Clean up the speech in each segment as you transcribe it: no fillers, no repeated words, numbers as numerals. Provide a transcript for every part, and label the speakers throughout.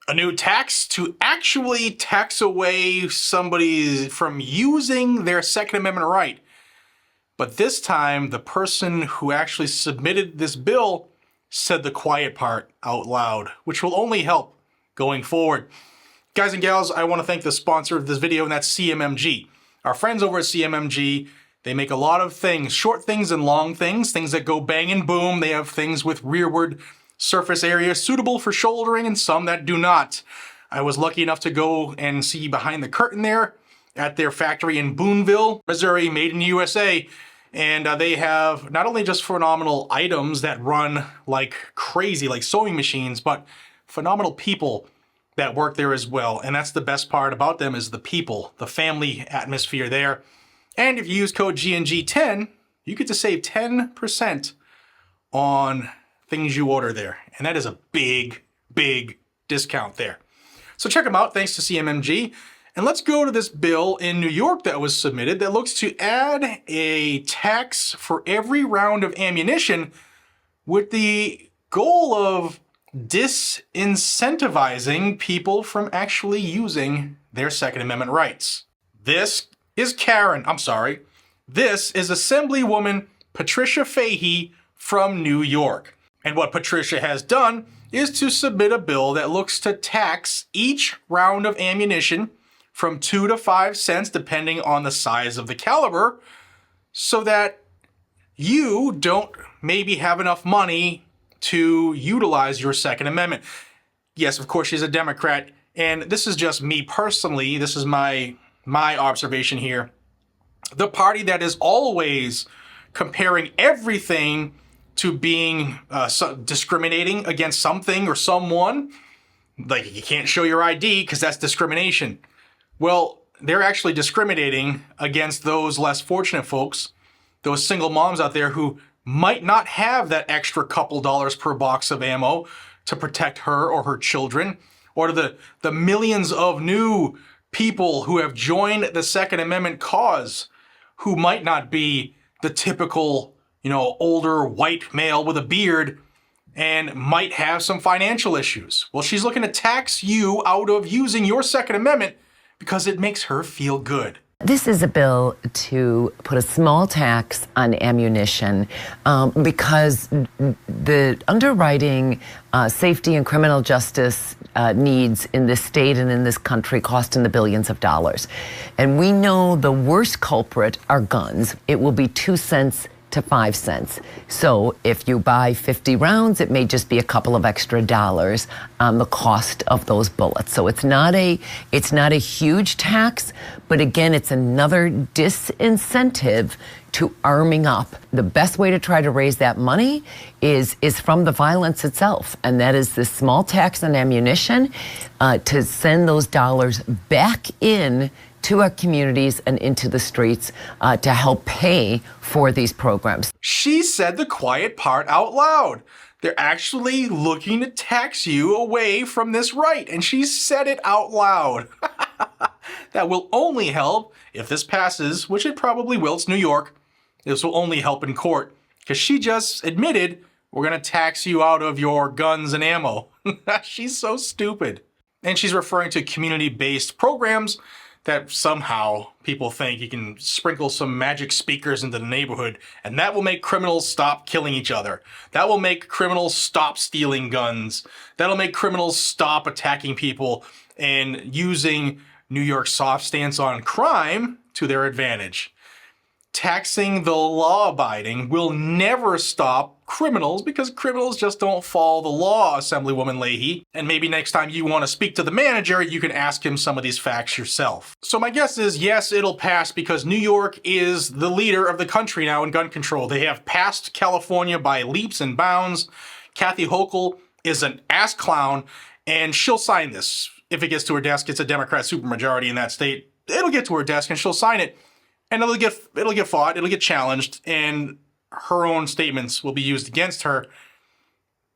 Speaker 1: A new tax to actually tax away somebody from using their Second Amendment right. But this time, the person who actually submitted this bill said the quiet part out loud, which will only help going forward. Guys and gals, I want to thank the sponsor of this video, and that's CMMG. Our friends over at CMMG, they make a lot of things, short things and long things that go bang and boom. They have things with rearward surface area suitable for shouldering and some that do not. I was lucky enough to go and see behind the curtain there at their factory in Boonville, Missouri, made in the USA. And they have not only just phenomenal items that run like crazy, like sewing machines, but phenomenal people that work there as well. And that's the best part about them, is the people, the family atmosphere there. And if you use code GNG10, you get to save 10% on things you order there. And that is a big, big discount there. So check them out, thanks to CMMG. And let's go to this bill in New York that was submitted that looks to add a tax for every round of ammunition with the goal of disincentivizing people from actually using their Second Amendment rights. This is This is Assemblywoman Patricia Fahey from New York. And what Patricia has done is to submit a bill that looks to tax each round of ammunition from 2 to 5 cents, depending on the size of the caliber, so that you don't maybe have enough money to utilize your Second Amendment. Yes, of course, she's a Democrat, and this is just me personally. This is my observation here. The party that is always comparing everything to being discriminating against something or someone, like you can't show your ID because that's discrimination. Well, they're actually discriminating against those less fortunate folks, those single moms out there who might not have that extra couple dollars per box of ammo to protect her or her children, or the millions of new people who have joined the Second Amendment cause who might not be the typical, older white male with a beard and might have some financial issues. Well, she's looking to tax you out of using your Second Amendment because it makes her feel good.
Speaker 2: This is a bill to put a small tax on ammunition because the underwriting safety and criminal justice needs in this state and in this country cost in the billions of dollars. And we know the worst culprit are guns. It will be 2 cents to 5 cents. So if you buy 50 rounds, it may just be a couple of extra dollars on the cost of those bullets. So it's not a huge tax, but again, it's another disincentive to arming up. The best way to try to raise that money is from the violence itself, and that is this small tax on ammunition to send those dollars back in to our communities and into the streets to help pay for these programs.
Speaker 1: She said the quiet part out loud. They're actually looking to tax you away from this right, and she said it out loud. That will only help if this passes, which it probably will. It's New York. This will only help in court, because she just admitted we're going to tax you out of your guns and ammo. She's so stupid. And she's referring to community-based programs that somehow people think you can sprinkle some magic speakers into the neighborhood and that will make criminals stop killing each other. That will make criminals stop stealing guns. That'll make criminals stop attacking people and using New York's soft stance on crime to their advantage. Taxing the law-abiding will never stop criminals because criminals just don't follow the law, Assemblywoman Leahy. And maybe next time you want to speak to the manager, you can ask him some of these facts yourself. So my guess is, yes, it'll pass because New York is the leader of the country now in gun control. They have passed California by leaps and bounds. Kathy Hochul is an ass clown, and she'll sign this. If it gets to her desk, it's a Democrat supermajority in that state. It'll get to her desk and she'll sign it. And it'll get fought, it'll get challenged, and her own statements will be used against her.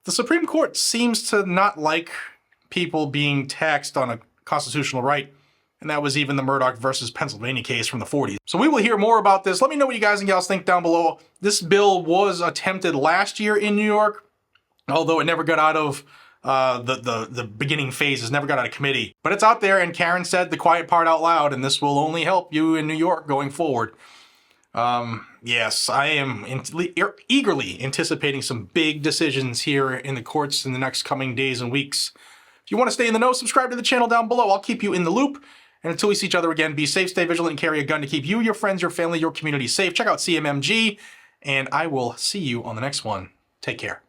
Speaker 1: The Supreme Court seems to not like people being taxed on a constitutional right, and that was even the Murdoch versus Pennsylvania case from the 40s. So we will hear more about this. Let me know what you guys and gals think down below. This bill was attempted last year in New York, although it never got out of the beginning phases, never got out of committee. But it's out there, and Karen said the quiet part out loud, and this will only help you in New York going forward. Yes, I am eagerly anticipating some big decisions here in the courts in the next coming days and weeks. If you want to stay in the know, subscribe to the channel down below. I'll keep you in the loop. And until we see each other again, be safe, stay vigilant, and carry a gun to keep you, your friends, your family, your community safe. Check out CMMG, and I will see you on the next one. Take care.